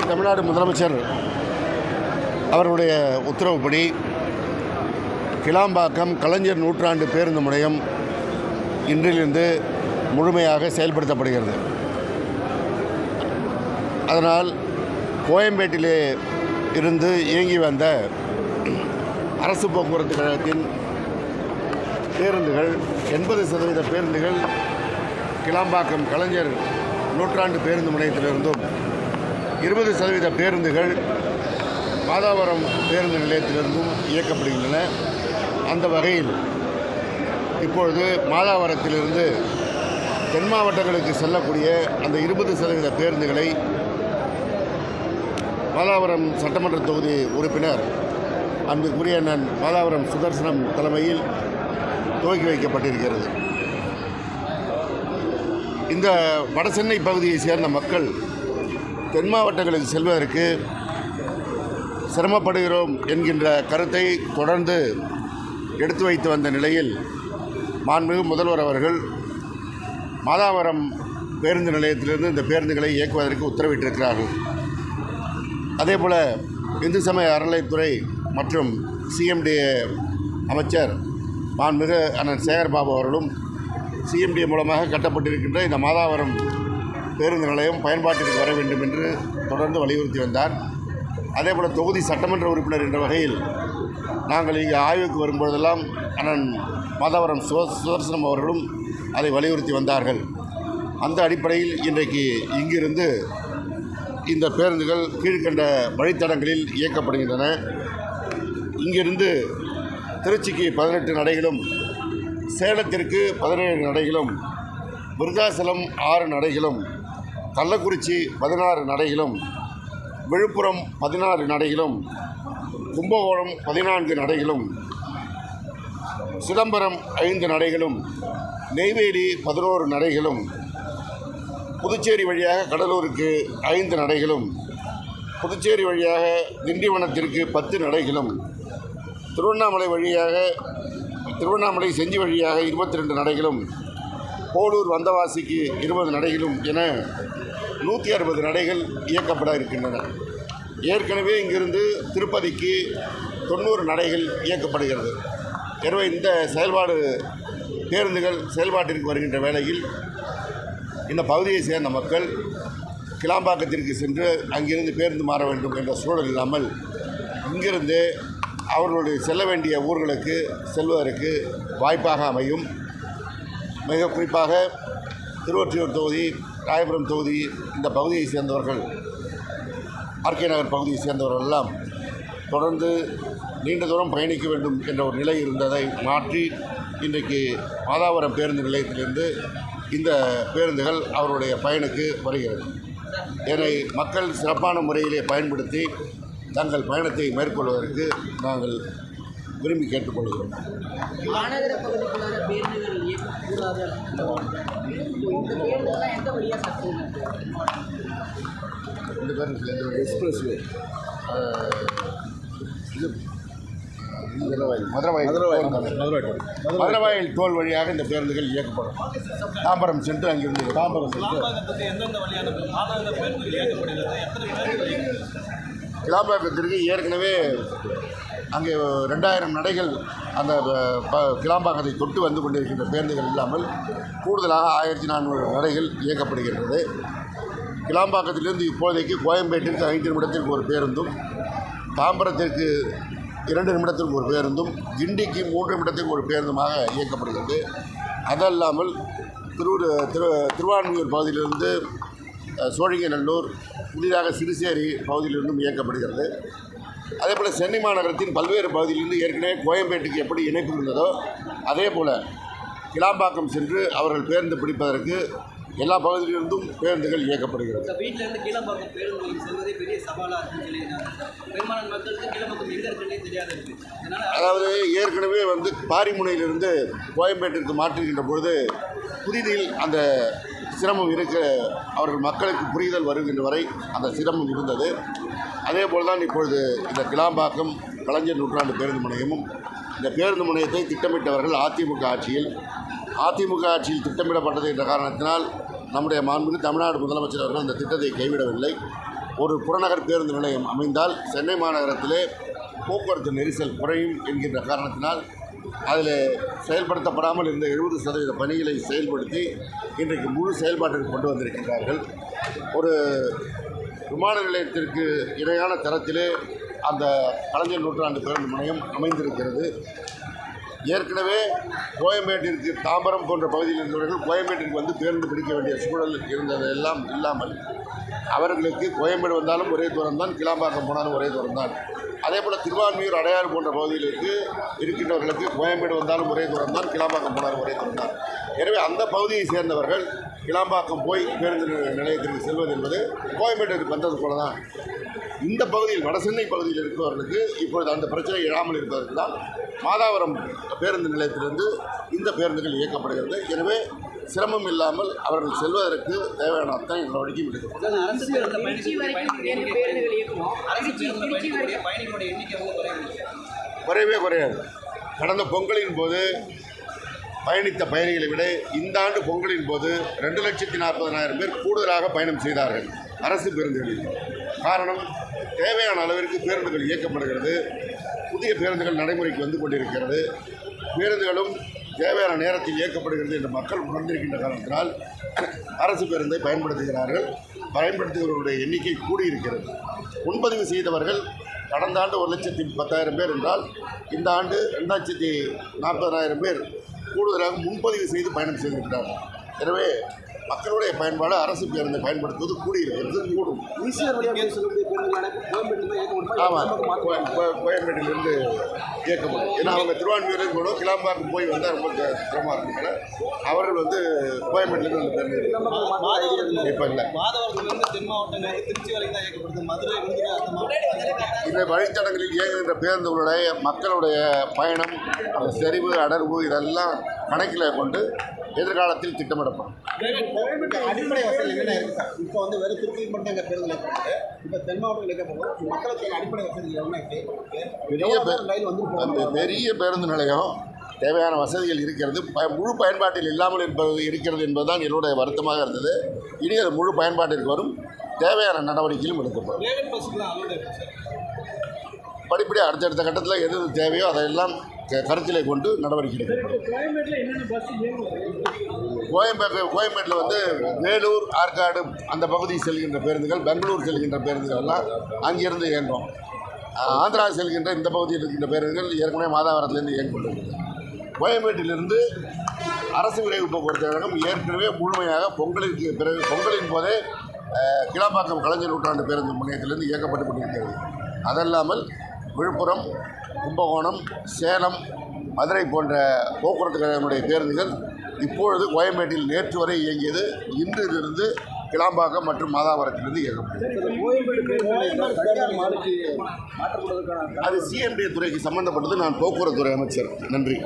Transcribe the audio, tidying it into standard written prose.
தமிழ்நாடு முதலமைச்சர் அவருடைய உத்தரவுப்படி கிளாம்பாக்கம் கலைஞர் நூற்றாண்டு பேருந்து முனையம் இன்றிலிருந்து முழுமையாக செயல்படுத்தப்படுகிறது. அதனால் கோயம்பேட்டிலே இருந்து இயங்கி வந்த அரசு போக்குவரத்து கழகத்தின் பேருந்துகள் 80% பேருந்துகள் கிளாம்பாக்கம் கலைஞர் நூற்றாண்டு பேருந்து முனையத்திலிருந்தும் 20% பேருந்துகள் மாதாவரம் பேருந்து நிலையத்திலிருந்தும் இயக்கப்படுகின்றன. அந்த வகையில் இப்பொழுது மாதாவரத்திலிருந்து தென் மாவட்டங்களுக்கு செல்லக்கூடிய அந்த 20% பேருந்துகளை மாதாவரம் சட்டமன்ற தொகுதி உறுப்பினர் அன்புக்குரிய அண்ணன் மாதாவரம் சுதர்சனம் தலைமையில் துவக்கி வைக்கப்பட்டிருக்கிறது. இந்த வடசென்னை பகுதியை சேர்ந்த மக்கள் தென் மாவட்டங்களுக்கு செல்வதற்கு சிரமப்படுகிறோம் என்கின்ற கருத்தை தொடர்ந்து எடுத்து வைத்து வந்த நிலையில் மாண்புமிகு முதல்வர் அவர்கள் மாதாவரம் பேருந்து நிலையத்திலிருந்து இந்த பேருந்துகளை இயக்குவதற்கு உத்தரவிட்டிருக்கிறார்கள். அதேபோல் இந்து சமய அறநிலைத்துறை மற்றும் சிஎம்டிஏ அமைச்சர் மாண்புமிகு அண்ணன் சேகர்பாபு அவர்களும் சிஎம்டிஏ மூலமாக கட்டப்பட்டிருக்கின்ற இந்த மாதாவரம் பேருந்து நிலையம் பயன்பாட்டிற்கு வர வேண்டும் என்று தொடர்ந்து வலியுறுத்தி வந்தார். அதேபோல் தொகுதி சட்டமன்ற உறுப்பினர் என்ற வகையில் நாங்கள் இங்கே ஆய்வுக்கு வரும்பொழுதெல்லாம் அண்ணன் மாதாவரம் சுதர்சனம் அவர்களும் அதை வலியுறுத்தி வந்தார்கள். அந்த அடிப்படையில் இன்றைக்கு இங்கிருந்து இந்த பேருந்துகள் கீழ்கண்ட வழித்தடங்களில் இயக்கப்படுகின்றன. இங்கிருந்து திருச்சிக்கு 18 நடைகளும், சேலத்திற்கு 17 நடைகளும், விருதாசலம் 6 நடைகளும், கள்ளக்குறிச்சி 16 நடைகளும், விழுப்புரம் 16 நடைகளும், கும்பகோணம் 14 நடைகளும், சிதம்பரம் 5 நடைகளும், நெய்வேலி 11 நடைகளும், புதுச்சேரி வழியாக கடலூருக்கு 5 நடைகளும், புதுச்சேரி வழியாக திண்டிவனத்திற்கு 10 நடைகளும், திருவண்ணாமலை செஞ்சி வழியாக 22 நடைகளும், போலூர் வந்தவாசிக்கு 20 நடைகளும் என 160 நடைகள் இயக்கப்பட இருக்கின்றன. ஏற்கனவே இங்கிருந்து திருப்பதிக்கு 90 நடைகள் இயக்கப்படுகிறது. எனவே இந்த பேருந்துகள் செயல்பாட்டிற்கு வருகின்ற வேளையில் இந்த பகுதியை சேர்ந்த மக்கள் கிளாம்பாக்கத்திற்கு சென்று அங்கிருந்து பேருந்து மாற வேண்டும் என்ற சூழல் இல்லாமல் இங்கிருந்து அவர்களுடைய செல்ல வேண்டிய ஊர்களுக்கு செல்வதற்கு வாய்ப்பாக அமையும். மிக குறிப்பாக திருவொற்றியூர் தொகுதி, ராயபுரம் தொகுதி இந்த பகுதியை சேர்ந்தவர்கள், ஆர்கே நகர் பகுதியை சேர்ந்தவர்கள் எல்லாம் தொடர்ந்து நீண்ட தூரம் பயணிக்க வேண்டும் என்ற ஒரு நிலை இருந்ததை மாற்றி இன்றைக்கு மாதாவரம் பேருந்து நிலையத்திலிருந்து இந்த பேருந்துகள் அவருடைய பயனுக்கு வருகிறது. இதனை மக்கள் சிறப்பான முறையிலே பயன்படுத்தி தங்கள் பயணத்தை மேற்கொள்வதற்கு நாங்கள் விரும்பி கேட்டுக்கொள்கிறோம். மாநகர பகுதிக்குள்ளார பேருந்துகள் இயக்கக்கூடாது. இந்த பேருந்து எக்ஸ்பிரஸ்வே இது மதுரவாயில் டோல் வழியாக இந்த பேருந்துகள் இயக்கப்படும். தாம்பரம் சென்று அங்கிருந்து கிளாம்பாக்கத்திற்கு ஏற்கனவே அங்கே 2000 நடைகள் அந்த கிளாம்பாக்கத்தை தொட்டு வந்து கொண்டிருக்கின்ற பேருந்துகள் இல்லாமல் கூடுதலாக 1400 நடைகள் இயக்கப்படுகின்றது. கிளாம்பாக்கத்திலிருந்து இப்போதைக்கு கோயம்பேட்டிற்கு 5 நிமிடத்திற்கு ஒரு பேருந்தும், தாம்பரத்திற்கு 2 நிமிடத்திற்கு ஒரு பேருந்தும், கிண்டிக்கு 3 நிமிடத்திற்கு ஒரு பேருந்துமாக இயக்கப்படுகிறது. அதல்லாமல் திருவான்மியூர் பகுதியிலிருந்து சோழிங்கநல்லூர், புதிதாக சிறுசேரி பகுதியிலிருந்தும் இயக்கப்படுகிறது. அதேபோல் சென்னை மாநகரத்தின் பல்வேறு பகுதியிலிருந்து ஏற்கனவே கோயம்பேட்டுக்கு எப்படி இணைப்பு இருந்ததோ அதே போல் கிளாம்பாக்கம் சென்று அவர்கள் பேருந்து பிடிப்பதற்கு எல்லா பகுதியிலிருந்தும் பேருந்துகள் இயக்கப்படுகிறது. வீட்டிலிருந்து கீழம்பாக்கம் பேருந்து செல்வதே பெரிய சவாலாக இருக்குன்னு பெரும்பாலான மக்களுக்கு கீழம்பாக்கம் எங்கே இருக்குன்னே தெரியாது. அதாவது ஏற்கனவே பாரிமுனையிலிருந்து கோயம்பேட்டிற்கு மாற்றுகின்ற பொழுது புரிதில் அந்த சிரமம் இருக்க அவர்கள் மக்களுக்கு புரிதல் வருகின்ற வரை அந்த சிரமம் இருந்தது. அதே போல் தான் இப்பொழுது இந்த கிளாம்பாக்கம் கலைஞர் நூற்றாண்டு பேருந்து முனையமும் இந்த பேருந்து முனையத்தை திட்டமிட்டவர்கள் அதிமுக ஆட்சியில் திட்டமிடப்பட்டது என்ற காரணத்தினால் நம்முடைய மாண்புமிகு தமிழ்நாடு முதலமைச்சர் அவர்கள் இந்த திட்டத்தை கைவிடவில்லை. ஒரு புறநகர் பேருந்து நிலையம் அமைந்தால் சென்னை மாநகரத்திலே போக்குவரத்து நெரிசல் குறையும் என்கின்ற காரணத்தினால் அதில் செயல்படுத்தப்படாமல் இருந்த 70% பணிகளை செயல்படுத்தி இன்றைக்கு முழு செயல்பாட்டிற்கு கொண்டு வந்திருக்கின்றார்கள். ஒரு விமான நிலையத்திற்கு இணையான தரத்திலே அந்த கலைஞர் நூற்றாண்டு பேருந்து முனையம் அமைந்திருக்கிறது. ஏற்கனவே கோயம்பேட்டிற்கு தாம்பரம் போன்ற பகுதியில் இருந்தவர்கள் கோயம்பேட்டிற்கு வந்து பேருந்து பிடிக்க வேண்டிய சூழல் இருந்ததெல்லாம் இல்லாமல் அவர்களுக்கு கோயம்பேடு வந்தாலும் ஒரே தூரம் தான், கிளாம்பாக்கம் போனாலும் ஒரே தூரம் தான். அதே போல் திருவான்மியூர், அடையாறு போன்ற பகுதிகளுக்கு இருக்கின்றவர்களுக்கு கோயம்பேடு வந்தாலும் ஒரே தூரம் தான், கிளாம்பாக்கம் போனாலும் ஒரே தூரம் தான். எனவே அந்த பகுதியை சேர்ந்தவர்கள் கிளாம்பாக்கம் போய் பேருந்து நிலையத்திற்கு செல்வது என்பது கோயம்பேட்டிற்கு வந்தது போல தான். இந்த பகுதியில் வடசென்னை பகுதியில் இருப்பவர்களுக்கு இப்பொழுது அந்த பிரச்சனை எழாமல் இருப்பதற்கு தான் மாதாவரம் பேருந்து நிலையத்திலிருந்து இந்த பேருந்துகள் இயக்கப்படுகிறது. எனவே சிரமம் இல்லாமல் அவர்கள் செல்வதற்கு தேவையான அத்தனை நடவடிக்கையும் எடுக்கப்படும். அரசு பேருந்து பயணிகளுடைய எண்ணிக்கை குறையவே குறையாது. கடந்த பொங்கலின் போது பயணித்த பயணிகளை விட இந்த ஆண்டு பொங்கலின் போது 2,40,000 பேர் கூடுதலாக பயணம் செய்தார்கள் அரசு பேருந்துகளில். காரணம், தேவையான அளவிற்கு பேருந்துகள் இயக்கப்படுகிறது, புதிய பேருந்துகள் நடைமுறைக்கு வந்து கொண்டிருக்கிறது, பேருந்துகளும் தேவையான நேரத்தில் இயக்கப்படுகிறது என்று மக்கள் உணர்ந்திருக்கின்ற காரணத்தினால் அரசு பேருந்தை பயன்படுத்துகிறார்கள். பயன்படுத்துகிறவர்களுடைய எண்ணிக்கை கூடியிருக்கிறது. முன்பதிவு செய்தவர்கள் கடந்த ஆண்டு 1,10,000 பேர் என்றால் இந்த ஆண்டு 2,40,000 பேர் கூடுதலாக முன்பதிவு செய்து பயணம் செய்திருக்கிறார்கள். எனவே மக்களுடைய பயன்பாடு அரசு பேருந்தை பயன்படுத்துவது கூடியிருக்கிறது, கூடும். ஆமாம், கோயம்பேட்டிலிருந்து இயக்கப்படும். ஏன்னா அவங்க திருவான்மியூரில் கூட கிளாம்பாக்கம் போய் வந்தால் ரொம்ப சிரமமாக இருக்கிற அவர்கள் வந்து கோயம்பேட்டிலிருந்து அந்த பேருந்து இப்போ இல்லை. தென் மாவட்டங்களுக்கு திருச்சி வரைக்கும் தான் இயக்கப்படுது. மதுரை இந்த வழித்தடங்களில் இயங்குகின்ற பேருந்துகளுடைய மக்களுடைய பயணம், அந்த செறிவு, அடர்வு இதெல்லாம் கணக்கில் கொண்டு எதிர்காலத்தில் திட்டமிடப்படும். அடிப்படை வசதி என்னென்ன இருக்குது சார்? இப்போ வந்து வெறும் திருப்பதி மட்டும் எங்கள் பேருந்து இயக்கப்படுது. இப்போ தென் மாவட்டம் இயக்கப்படும். மக்களுக்கு அடிப்படை வசதி என்ன பெரிய பேருந்து நிலையம் தேவையான வசதிகள் இருக்கிறது. முழு பயன்பாட்டில் இல்லாமல் இருக்கிறது என்பதுதான் என்னுடைய வருத்தமாக இருந்தது. இனி அது முழு பயன்பாட்டிற்கு வரும். தேவையான நடவடிக்கைகளும் எடுக்கப்படும். படிப்படியாக அடுத்தடுத்த கட்டத்தில் எது தேவையோ அதையெல்லாம் கருத்திலே கொண்டு நடவடிக்கை எடுக்கப்படும். கோயம்பேட்டில் வந்து வேலூர், ஆற்காடு அந்த பகுதியில் செல்கின்ற பேருந்துகள், பெங்களூர் செல்கின்ற பேருந்துகள் எல்லாம் அங்கிருந்து இயங்கும். ஆந்திரா செல்கின்ற இந்த பகுதியில் இருக்கின்ற பேருந்துகள் ஏற்கனவே மாதாவரத்திலிருந்து இயங்கப்பட்டிருக்கிறது. கோயம்பேட்டிலிருந்து அரசு விரைவு போக்குவரத்து கழகம் ஏற்கனவே முழுமையாக பொங்கலிற்கு பிறகு பொங்கலின் போதே கிளாம்பாக்கம் கலைஞர் நூற்றாண்டு பேருந்து முனையத்திலிருந்து இயக்கப்பட்டு கொண்டிருக்கிறது. அதல்லாமல் விழுப்புரம், கும்பகோணம், சேலம், மதுரை போன்ற போக்குவரத்து கழகங்களுடைய பேருந்துகள் இப்பொழுது கோயம்பேட்டில் நேற்று வரை இயங்கியது. இன்றிலிருந்து கிளாம்பாக்கம் மற்றும் மாதாவரத்திலிருந்து இயக்கப்பட்டது. அது சிஎம்டி துறைக்கு சம்பந்தப்பட்டது. நான் போக்குவரத்து துறை அமைச்சர். நன்றி.